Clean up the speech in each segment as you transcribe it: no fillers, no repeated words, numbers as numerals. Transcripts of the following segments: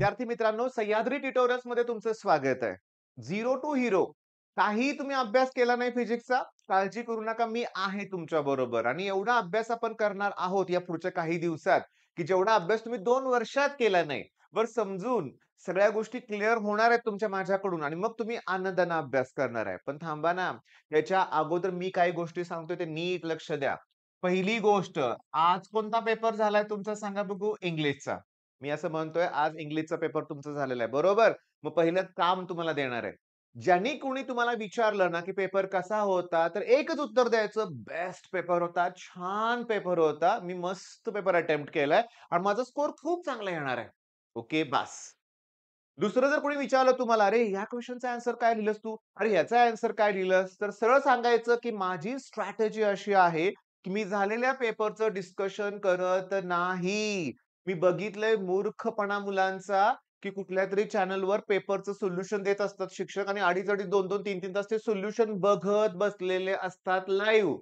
विद्यार्थी मित्रांनो, सह्याद्री ट्युटोरियल्स मध्ये तुमचं स्वागत आहे. Zero to hero. काही तुम्ही अभ्यास केला नाही फिजिक्सचा, काळजी करू नका, मी आहे तुमच्या बरोबर. आणि एवढा अभ्यास आपण करणार आहोत या पुढच्या काही दिवसात, की जेवढा अभ्यास तुम्ही 2 वर्षात केला नाही. वर समजून सगळ्या गोष्टी क्लिअर होणार आहेत तुमच्या माझ्याकडून आणि मग तुम्ही आनंदाने अभ्यास करणार आहे. पण थांबा ना, याच्या अगोदर मी काही गोष्टी सांगतोय ते नीट लक्ष द्या. पहिली गोष्ट, आज कोणता पेपर झालाय तुमचा सांगा बघू? इंग्लिशचा. मी असं म्हणतोय आज इंग्लिशचा पेपर तुमचा झालेला आहे, बरोबर? मग पहिलं काम तुम्हाला देणार आहे. ज्यांनी कोणी तुम्हाला विचारलं ना, की पेपर कसा होता? तर एकच उत्तर द्यायचं, बेस्ट पेपर होता, छान पेपर होता. मी मस्त पेपर अटेम्प्ट केलाय आणि माझा स्कोर खूप चांगला येणार आहे. ओके, बास. दुसरं जर कोणी विचारलं तुम्हाला, "अरे, ह्या क्वेशनचा आन्सर काय लिहिलंस तू? अरे, ह्याचा आन्सर काय लिहिलंस?" तर सरळ सांगायचं, की माझी स्ट्रॅटेजी अशी आहे, की मी झालेल्या पेपरचं डिस्कशन करत नाही. मी बघितलंय मूर्खपणा मुलांचा, की कुठल्यातरी चॅनलवर पेपरचं सोल्युशन देत असतात शिक्षक आणि अडीच-अडीच, 2-2, 3-3 तास ते सोल्युशन बघत बसलेले असतात लाईव्ह.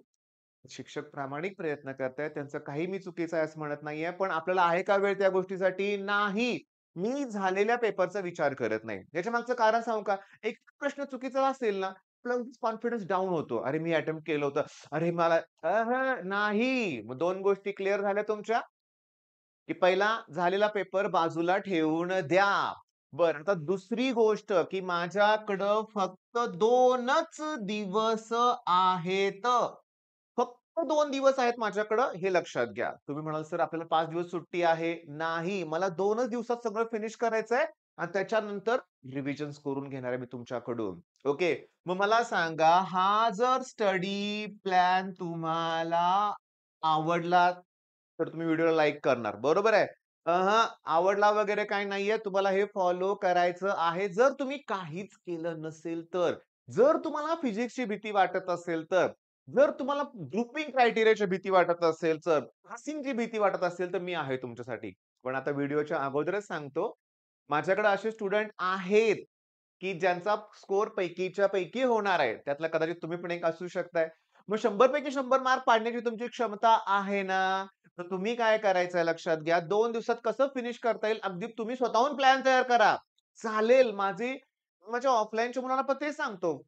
शिक्षक प्रामाणिक प्रयत्न करतायत. त्यांचं काही मी चुकीचं आहे असं म्हणत नाहीये. पण आपल्याला आहे का वेळ त्या गोष्टीसाठी? नाही. मी झालेल्या पेपरचा विचार करत नाही. याच्या मागचं कारण सांगू का? एक प्रश्न चुकीचा असेल ना, आपला कॉन्फिडन्स डाउन होतो. अरे, मी अटेम्प्ट केलं होतं. अरे, मला नाही. मग 2 गोष्टी क्लिअर झाल्या तुमच्या, की पहिला झालेला पेपर बाजूला ठेवून द्या. बरं, आता दुसरी गोष्ट, की माझ्याकडं फक्त 2च दिवस आहेत. फक्त 2 दिवस आहेत माझ्याकडं, हे लक्षात घ्या. तुम्ही म्हणाल, "सर आपल्याला 5 दिवस सुट्टी आहे." नाही, मला 2च दिवसात सगळं फिनिश करायचंय आणि त्याच्यानंतर रिव्हिजन्स करून घेणार आहे मी तुमच्याकडून. ओके. मग मला सांगा, हा जर स्टडी प्लॅन तुम्हाला आवडला, तर तुम्ही व्हिडिओला लाईक करणार. बरोबर आहे? आवडला वगैरे काही नाहीये. तुम्हाला हे फॉलो करायचं आहे. जर तुम्ही काहीच केलं नसेल तर. जर तुम्हाला फिजिक्सची भीती वाटत असेल तर. जर तुम्हाला ग्रुपिंग क्रायटेरियाची भीती वाटत असेल तर, पासिंगची भीती वाटत असेल तर मी आहे तुमच्यासाठी. पण आता व्हिडिओच्या अगोदरच सांगतो, माझ्याकडे असे स्टुडंट आहेत, की ज्यांचा स्कोर पैकीच्या पैकी होणार आहे. त्यातला कदाचित तुम्ही पण एक असू शकताय. मग 100 पैकी 100 मार्क पाडण्याची तुमची क्षमता आहे ना, तर तुम्ही काय करायचंय लक्षात घ्या. 2 दिवसात कसं फिनिश करता येईल अगदी तुम्ही स्वतःहून प्लॅन तयार करा. चालेल माझ्या ऑफलाईनच्या मुलांना पण तेच सांगतो.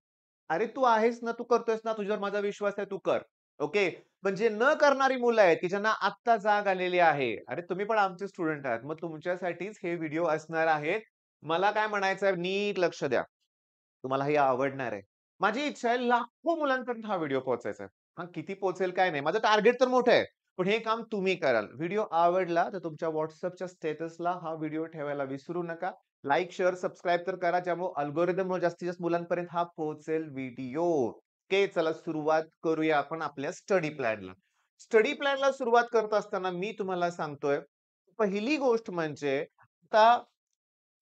अरे, तू आहेस ना, तू करतोयस ना, तुझ्यावर माझा विश्वास आहे, तू कर. ओके. पण जे न करणारी मुलं आहेत, की ज्यांना आत्ता जाग आलेली आहे. अरे, तुम्ही पण आमचे स्टुडंट आहात. मग तुमच्यासाठीच हे व्हिडिओ असणार आहेत. मला काय म्हणायचंय नीट लक्ष द्या. तुम्हाला हे आवडणार आहे. माझी इच्छा आहे लाखो मुलांपर्यंत हा व्हिडिओ पोहोचायचा आहे. हां, किती पोहोचेल काय नाही. माझं टार्गेट तर मोठं आहे. पण हे काम तुम्ही कराल. व्हिडिओ आवडला तर तुमच्या WhatsAppच्या स्टेटसला हा व्हिडिओ ठेवायला विसरू नका. लाइक, शेअर, सबस्क्राईब तर करा. ज्यामुळे अल्गोरिदममुळे जास्तीत जास्त मुलांपर्यंत हा पोहोचेल व्हिडिओ. ओके, चला सुरुवात करूया आपण आपल्या स्टडी प्लॅनला. स्टडी प्लॅनला सुरुवात करत असताना मी तुम्हाला सांगतोय, पहिली गोष्ट म्हणजे आता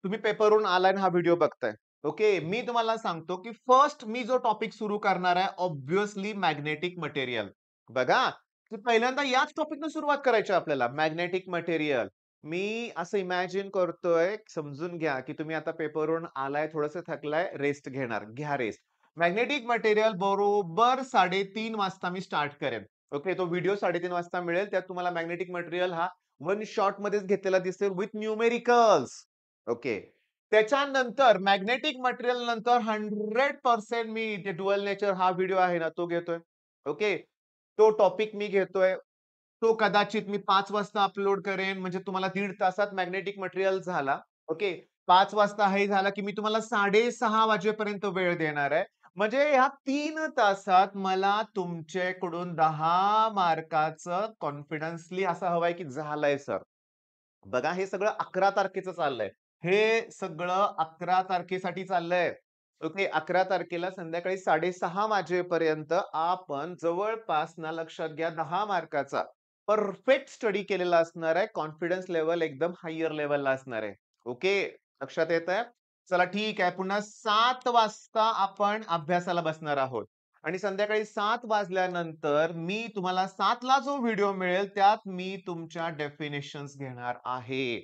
तुम्ही पेपरवरून आलाय आणि हा व्हिडिओ बघताय. ओके. मी तुम्हाला सांगतो, की फर्स्ट मी जो टॉपिक सुरू करणार आहे ऑब्व्हियसली मॅग्नेटिक मटेरियल. बघा, की पहिल्यांदा याच टॉपिकने सुरुवात करायची आहे आपल्याला मॅग्नेटिक मटेरियल. मी असं इमॅजिन करतोय, समजून घ्या, की तुम्ही आता पेपरवरून आलाय, थोडंसं थकलाय, रेस्ट घेणार. घ्या रेस्ट. मॅग्नेटिक मटेरियल बरोबर 3:30 वाजता मी स्टार्ट करेन. ओके. तो व्हिडिओ 3:30 वाजता मिळेल. त्यात तुम्हाला मॅग्नेटिक मटेरियल हा वन शॉटमध्येच घेतलेला दिसेल विथ न्यूमेरिकल्स. ओके. त्याच्यानंतर मॅग्नेटिक मटेरियल नंतर 100% मी जे ड्युअल नेचर हा व्हिडिओ आहे ना, तो घेतोय. ओके. तो टॉपिक मी घेतोय. तो कदाचित मी 5 वाजता अपलोड करेन. म्हणजे तुम्हाला 1.5 तासात मॅग्नेटिक मटेरियल झाला. ओके. 5 वाजता हे झाला, की मी तुम्हाला 6:30 वाजेपर्यंत वेळ देणार आहे. म्हणजे ह्या 3 तासात मला तुमच्याकडून 10 मार्काचं कॉन्फिडन्सली असं हवंय, की झालंय सर. बघा, हे सगळं 11 तारखेचं चाललंय. हे सगळं 11 तारखेसाठी चाललंय. ओके. 11 तारखेला संध्याकाळी 6:30 वाजेपर्यंत आपण जवळपास ना, लक्षात घ्या, 10 मार्काचा परफेक्ट स्टडी केलेला असणार आहे. कॉन्फिडन्स लेव्हल एकदम हायर लेव्हलला असणार आहे. ओके. लक्षात येतंय? चला ठीक आहे. पुन्हा 7 वाजता आपण अभ्यासाला बसणार आहोत. आणि संध्याकाळी 7 वाजल्यानंतर मी तुम्हाला 7 ला जो व्हिडिओ मिळेल, त्यात मी तुमच्या डेफिनिशन्स घेणार आहे.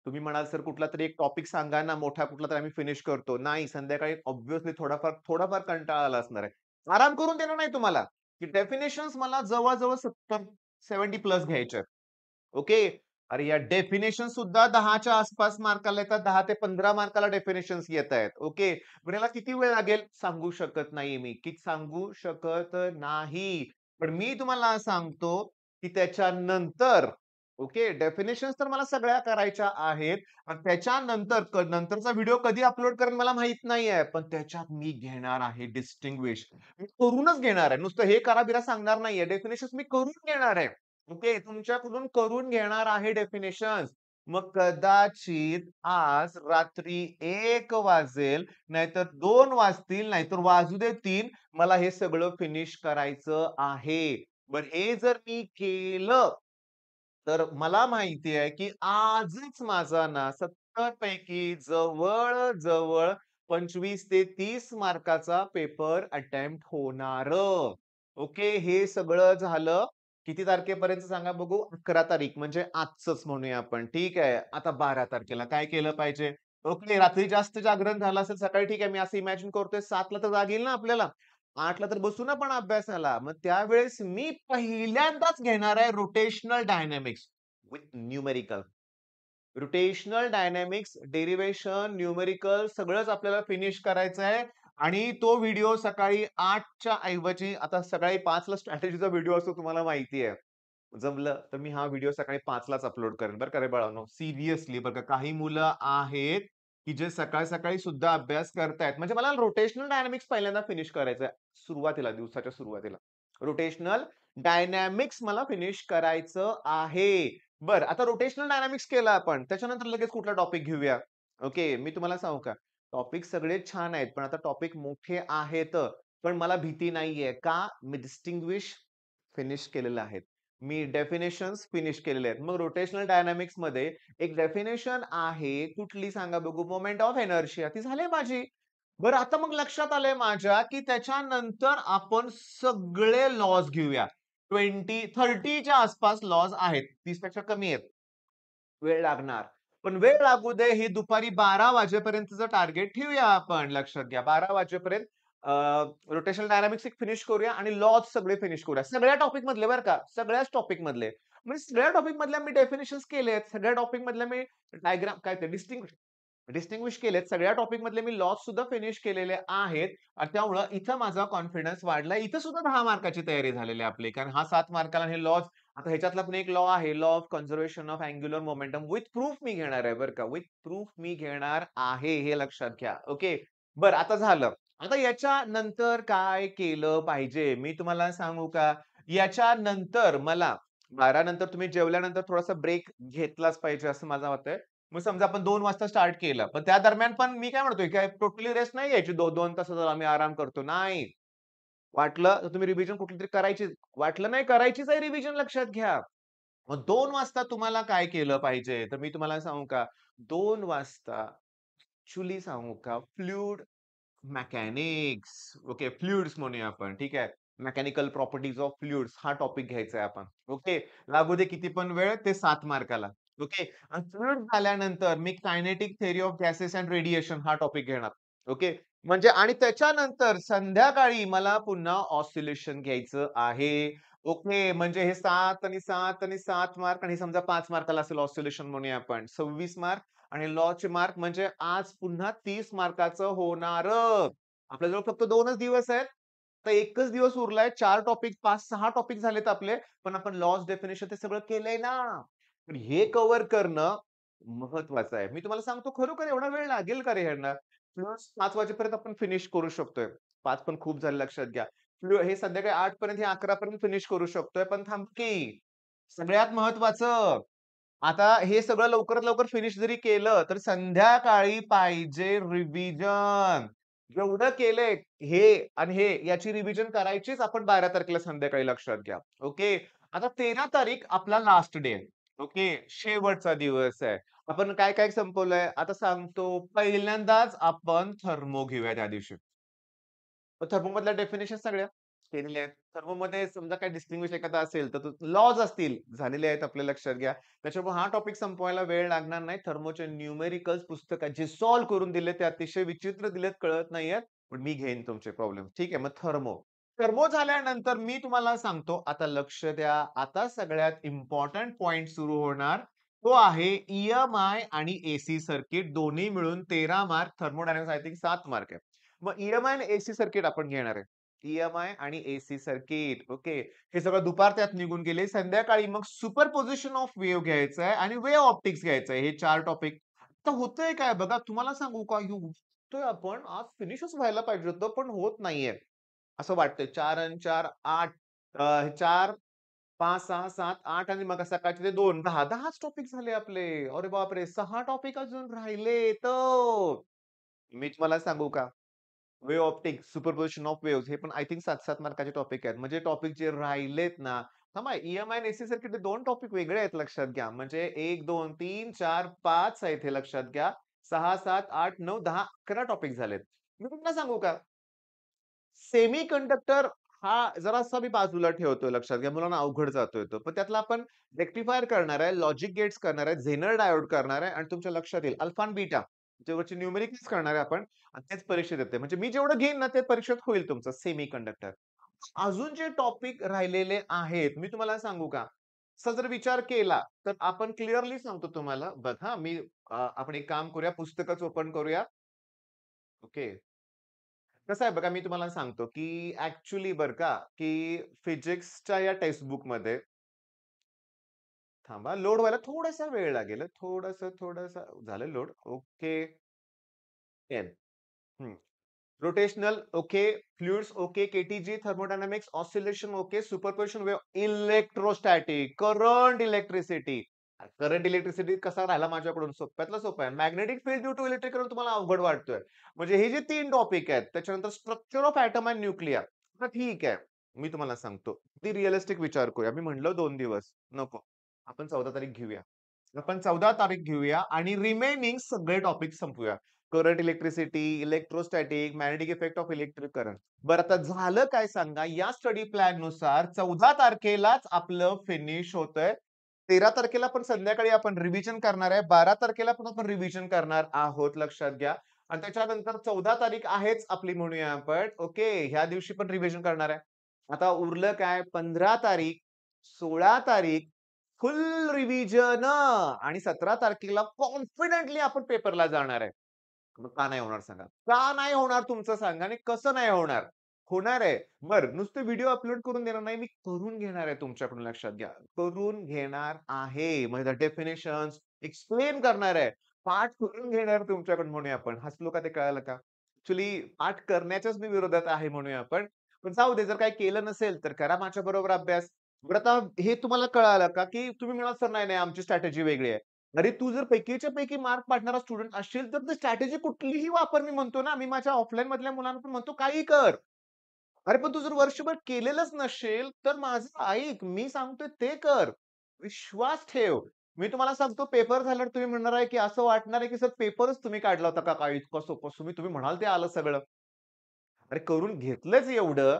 तुम्ही म्हणाल, "सर कुठलातरी एक टॉपिक सांगा ना, मोठा कुठलातरी आम्ही फिनिश करतो." नाही, संध्याकाळी ऑब्व्हियसली थोडाफार थोडाफार कंटाळा आला असणार आहे. आराम करून देणार नाही तुम्हाला, की डेफिनिशन्स मला जवळ-जवळ 70-70 प्लस घ्यायचे. ओके. अरे या डेफिनेशन सुद्धा 10च्या आसपास मार्काला येतात. 10 ते 15 मार्काला डेफिनेशन्स येतायत. ओके. पण याला किती वेळ लागेल? सांगू शकत नाहीये मी. की सांगू शकत नाही. पण मी तुम्हाला सांगतो, की त्याच्यानंतर ओके, डेफिनेशन्स तर मला सगळ्या करायच्या आहेत. आणि त्याच्यानंतर नंतरचा व्हिडिओ कधी अपलोड करेन मला माहीत नाहीये. पण त्याच्यात मी घेणार आहे डिस्टिंग्विश. मी करूनच घेणार आहे. नुसतं हे करा-बिरा सांगणार नाहीये. डेफिनेशन्स मी करून घेणार आहे. ओके. तुमच्याकडून करून घेणार आहे डेफिनेशन्स. मग कदाचित आज रात्री 1 वाजेल, नाहीतर 2 वाजतील, नाहीतर वाजू दे 3 मला हे सगळं फिनिश करायचं आहे. बरं हे जर मी केलं, तर मला माहिती आहे, की आजच माझा ना 70 पैकी जवळ-जवळ 25 ते 30 मार्काचा पेपर अटेम्प्ट होणारं. ओके. हे सगळं झालं किती तारखेपर्यंत सांगा बघू? 11 तारीख म्हणजे आजचंच म्हणूया आपण. ठीक आहे. आता 12 तारखेला काय केलं पाहिजे? ओके. रात्री जास्त जागरण झालं असेल, सकाळी ठीक आहे. मी असं इमॅजिन करतोय 7:00ला तर जाग येईल ना आपल्याला. 8:00ला तर बसू ना आपण अभ्यासाला. मग त्यावेळेस मी पहिल्यांदाच घेणार आहे rotational dynamics with numerical. Rotational dynamics, derivation, numerical सगळंच आपल्याला फिनिश करायचं आहे आणि तो व्हिडिओ सकाळी 8च्या ऐवजी आता सकाळी 5ला स्ट्रॅटेजीचा व्हिडिओ असतो तुम्हाला माहिती आहे. जमलं तर मी हा व्हिडिओ सकाळी 5लाच अपलोड करेन बरं का रे बाळांनो. सिरियसली बरं का. काही मुलं आहेत, की जे सकाळ-सकाळी सुद्धा अभ्यास करतायत. म्हणजे मला रोटेशनल डायनॅमिक्स पहिल्यांदा फिनिश करायचंय. सुरुवातीला, दिवसाच्या सुरुवातीला. रोटेशनल डायनॅमिक्स मला फिनिश करायचं आहे. बरं, आता रोटेशनल डायनॅमिक्स केलं आपण. त्याच्यानंतर लगेच कुठला टॉपिक घेऊया? ओके, मी तुम्हाला सांगू का? टॉपिक सगळे छान आहेत, पण आता टॉपिक मोठे आहेत. पण मला भीती नाहीये. का? मी डिस्टिंग्विश फिनिश केलेलं आहे. मी डेफिनेशन्स फिनिश केलेले आहेत. मग रोटेशनल डायनॅमिक्समध्ये एक डेफिनेशन आहे. कुठली सांगा बघू? मोमेंट ऑफ इनर्शिया ती झाली माझी. बरं आता मग लक्षात आलंय माझ्या, की त्याच्यानंतर आपण सगळे लॉज घेऊया. 30च्या आसपास लॉज आहेत. 30 पेक्षा कमी आहेत. वेळ लागणार. पण वेळ लागू दे, ही दुपारी 12 वाजेपर्यंतचं टार्गेट ठेवूया आपण. लक्षात घ्या 12 वाजेपर्यंत रोटेशनल डायनॅमिक्स एक फिनिश करूया आणि लॉज सगळे फिनिश करूया. सगळ्या टॉपिक मधले बरं का. सगळ्याच टॉपिक मधले. म्हणजे सगळ्या टॉपिक मधल्या मी डेफिनिशन्स केलेत. सगळ्या टॉपिक मधल्या मी डायग्राम काय ते डिस्टिंग्विश केलेत. सगळ्या टॉपिक मधले मी लॉज सुद्धा फिनिश केलेले आहेत. आणि त्यामुळं इथं माझा कॉन्फिडन्स वाढलाय. इथं सुद्धा 10 मार्काची तयारी झालेली आहे आपली. कारण हा 7 मार्काला हे लॉज आता ह्याच्यातला पण एक लॉ आहे. Law of conservation of angular momentum with proof मी घेणार आहे बरं का. विथ प्रूफ मी घेणार आहे. हे लक्षात घ्या. ओके. बरं आता झालं. आता याच्यानंतर काय केलं पाहिजे? मी तुम्हाला सांगू का? याच्यानंतर मला 12 नंतर तुम्ही जेवल्यानंतर थोडासा ब्रेक घेतलाच पाहिजे असं माझं मत आहे. मग समजा आपण 2 वाजता स्टार्ट केलं. पण त्या दरम्यान पण मी काय म्हणतोय, काय टोटली रेस्ट नाही घ्यायची. 2 तासाचा आम्ही आराम करतो. नाही. वाटलं तर तुम्ही रिव्हिजन कुठलीतरी करायची. वाटलं नाही करायचीच आहे रिव्हिजन लक्षात घ्या. मग 2 वाजता तुम्हाला काय केलं पाहिजे? तर मी तुम्हाला सांगू का? 2 वाजता ॲक्चुअली सांगू का? फ्लुइड मेकॅनिक्स ओके, फ्लुइड्स म्हणूया आपण. ठीक आहे. मेकॅनिकल प्रॉपर्टीज ऑफ फ्लुइड्स हा टॉपिक घ्यायचा आहे आपण. ओके. लागू दे किती पण वेळ ते 7 मार्काला. ओके. आणि फ्लुइड झाल्यानंतर मी kinetic theory of gases and radiation हा टॉपिक घेणार. ओके. म्हणजे आणि त्याच्यानंतर संध्याकाळी मला पुन्हा ऑसिलेशन घ्यायचं आहे. ओके. म्हणजे हे 7 आणि 7 आणि 7 मार्क आणि समजा 5 मार्काला असेल ऑसिलेशन म्हणूया आपण. 26 मार्क आणि लॉचे मार्क म्हणजे आज पुन्हा 30 मार्काचं होणारं. आपल्याजवळ फक्त 2च दिवस आहेत. तर एकच दिवस उरलाय. 4 टॉपिक 5-6 टॉपिक झालेत आपले. पण आपण लॉस डेफिनिशन ते सगळं केलंय ना. पण हे कव्हर करणं महत्वाचं आहे. मी तुम्हाला सांगतो खरोखर एवढा वेळ लागेल का रे ह्यांना? प्लस 5 वाजेपर्यंत आपण फिनिश करू शकतोय. 5 पण खूप झाले लक्षात घ्या. हे संध्याकाळी 8 पर्यंत हे 11 पर्यंत फिनिश करू शकतोय. पण थांब की सगळ्यात महत्वाचं आता हे सगळं लवकरात लवकर फिनिश जरी केलं, तर संध्याकाळी पाहिजे रिव्हिजन. जेवढं केलंय हे आणि हे याची रिव्हिजन करायचीच आपण 12 तारखेला संध्याकाळी लक्षात घ्या. ओके. आता 13 तारीख आपला लास्ट डे आहे. ओके. शेवटचा दिवस आहे. आपण काय-काय संपवलंय? आता सांगतो. पहिल्यांदाच आपण थर्मो घेऊया त्या दिवशी. थर्मोमधल्या डेफिनिशन सगळ्या केलेल्या आहेत. थर्मोमध्ये समजा काही डिस्टिंग्विश एखादा असेल, तर तो लॉज असतील, झालेले आहेत आपल्या लक्षात घ्या. त्याच्यामुळे हा टॉपिक संपवायला वेळ लागणार नाही. थर्मोचे न्यूमेरिकल्स पुस्तकात जे सॉल्व्ह करून दिले ते अतिशय विचित्र दिलेत, कळत नाहीयेत. पण मी घेईन तुमचे प्रॉब्लेम. ठीक आहे. मग थर्मो. थर्मो झाल्यानंतर मी तुम्हाला सांगतो, आता लक्ष द्या. आता सगळ्यात इम्पोर्टंट पॉइंट सुरू होणार. तो आहे ई-एम-आय आणि एसी सर्किट दोन्ही मिळून 13 mark, thermodynamics I think 7 mark आहे. मग ई-एम-आय आणि एसी सर्किट आपण घेणार आहे. ई-एम-आय आणि एसी सर्किट. ओके. हे सगळं दुपार त्यात निघून गेले. संध्याकाळी मग सुपरपोजिशन ऑफ वेव्ह घ्यायचं आहे आणि वेव्ह ऑप्टिक्स घ्यायचं आहे. हे 4 टॉपिक. तर होतंय काय बघा, तुम्हाला सांगू का, हे होतोय आपण आज फिनिशच व्हायला पाहिजे होतं, पण होत नाहीये. असं वाटतंय 4 अन् 4 8 4 5, 6, 7, 8 आणि मग सकाळचे ते 2, 10. 10च टॉपिक झाले आपले. अरे बापरे! 6 टॉपिक अजून राहिलेत. मी तुम्हाला सांगू का? Wave optics, superposition of waves हे पण आय थिंक 7-7 मार्काचे टॉपिक आहेत. म्हणजे टॉपिक जे राहिलेत ना, थांबा, ई-एम-आय आणि एसी सर्किट हे 2 टॉपिक वेगळे आहेत लक्षात घ्या. म्हणजे 1, 2, 3, 4, 5 आहेत हे लक्षात घ्या. 6, 7, 8, 9, 10, 11 टॉपिक झालेत. मी तुम्हाला सांगू का? सेमीकंडक्टर हा जरासा मी बाजूला ठेवतोय लक्षात घ्या. मुलांना अवघड जातोय तो. पण त्यातला आपण रेक्टिफायर करणार आहे, लॉजिक गेट्स करणार आहे, झेनर डायोड करणार आहे आणि तुमच्या लक्षात येईल अल्फा आणि बीटा त्याच्यावरची न्यूमेरिकल्स करणार आहे आपण आणि तेच परीक्षेत येते. म्हणजे मी जेवढं घेईन ना ते परीक्षेत होईल तुमचं सेमीकंडक्टर. अजून जे टॉपिक राहिलेले आहेत, मी तुम्हाला सांगू का? असा जर विचार केला, तर आपण क्लिअरली सांगतो तुम्हाला. बघा मी आपण एक काम करूया, पुस्तकच ओपन करूया. ओके. कसं आहे बघा, मी तुम्हाला सांगतो, की ॲक्चुअली बरं का, की फिजिक्सच्या या टेक्स्ट बुकमध्ये थांबा, लोड व्हायला थोडासा वेळ लागेल. थोडंसं झालं load. Okay. 10. Rotational okay, fluids okay, KTG, thermodynamics, oscillation okay, superposition wave, electrostatic, current electricity. Current electricity कसा राहिला माझ्याकडून सोप्यातला सोपा आहे. Magnetic field due to electrical तुम्हाला अवघड वाटतोय. म्हणजे हे जे 3 टॉपिक आहेत, त्याच्यानंतर structure of atom and nuclear. तर ठीक आहे. मी तुम्हाला सांगतो. ती रिअलिस्टिक विचार करूया. मी म्हटलं 2 दिवस. नको. आपण 14 तारीख घेऊया. आपण 14 तारीख घेऊया आणि रिमेनिंग सगळे टॉपिक संपवूया. Current electricity, electrostatic, magnetic effect of electric current. बरं आता झालं काय सांगा, या स्टडी प्लॅननुसार 14 तारखेलाच आपलं फिनिश होतंय. 13 तारखेला पण संध्याकाळी आपण रिव्हिजन करणार आहे. 12 तारखेला पण आपण रिव्हिजन करणार आहोत लक्षात घ्या. आणि त्याच्यानंतर 14 तारीख आहेच आपली म्हणूया आपण. ओके. ह्या दिवशी पण रिव्हिजन करणार आहे. आता उरलं काय 15 तारीख, 16 तारीख फुल रिव्हिजन आणि 17 तारखेला कॉन्फिडेंटली आपण पेपरला जाणार आहे. मग का नाही होणार सांगा? का नाही होणार तुमचं सांगा आणि कसं नाही होणार? होणार आहे. बरं नुसते व्हिडिओ अपलोड करून देणार नाही, मी करून घेणार आहे तुमच्याकडून लक्षात घ्या. करून घेणार आहे. म्हणजे डेफिनिशन्स एक्सप्लेन करणार आहे. पाठ करून घेणार तुमच्याकडून म्हणूया आपण. हसलो का ते कळालं का? ॲक्चुअली पाठ करण्याच्याच मी विरोधात आहे म्हणूया आपण. पण जाऊ दे, जर काही केलं नसेल तर करा माझ्याबरोबर अभ्यास. बरं आता हे तुम्हाला कळालं का, की तुम्ही म्हणाल, "सर नाही, नाही आमची स्ट्रॅटेजी वेगळी आहे." अरे तू जर पैकीच्या पैकी मार्क पाडणारा स्टुडंट असशील, तर ती स्ट्रॅटेजी कुठलीही वापर मी म्हणतो ना, मी माझ्या ऑफलाईन मधल्या मुलांना पण म्हणतो, "काहीही कर." अरे पण तू जर वर्षभर केलेलंच नसशील, तर माझं ऐक, मी सांगतोय ते कर. विश्वास ठेव. मी तुम्हाला सांगतो पेपर झाल्यावर तुम्ही म्हणणार आहे, की असं वाटणार आहे, की सर पेपरच तुम्ही काढला होता का काय इतकं सोपं? तुम्ही म्हणाल ते आलं सगळं. अरे करून घेतलंच एवढं,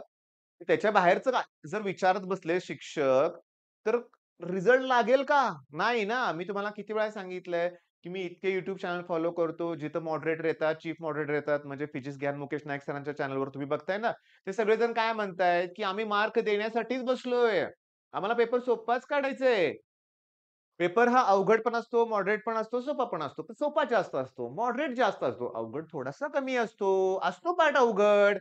त्याच्या बाहेरचं काय जर विचारत बसले शिक्षक, तर रिझल्ट लागेल का? नाही ना. मी तुम्हाला किती वेळा सांगितलंय, की मी इतके YouTube चॅनल फॉलो करतो, जिथं मॉडरेटर येतात, चीफ मॉडरेटर येतात, म्हणजे फिजिक्स ज्ञान मुकेश नाईक सरांच्या चॅनलवर तुम्ही बघताय ना. ते सगळेजण काय म्हणतायत, की आम्ही मार्क देण्यासाठीच बसलोय. आम्हाला पेपर सोप्पाच काढायचा आहे. पेपर हा अवघड पण असतो, मॉडरेट पण असतो, सोपा पण असतो. पण सोपा जास्त असतो, मॉडरेट जास्त असतो, अवघड थोडासा कमी असतो. असतो पाठ अवघड.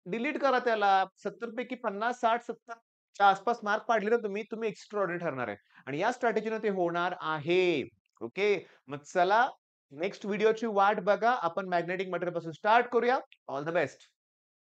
डिलीट करा त्याला. 70 पैकी 50, 60, 70 च्या आसपास मार्क पाडले ना तुम्ही, तुम्ही एक्स्ट्राऑर्डिनरी ठरणार आहे. आणि या स्ट्रॅटेजीने ते होणार आहे. ओके. मग चला नेक्स्ट व्हिडिओची वाट बघा. आपण मॅग्नेटिक मटेरियल पासून स्टार्ट करूया. All the best.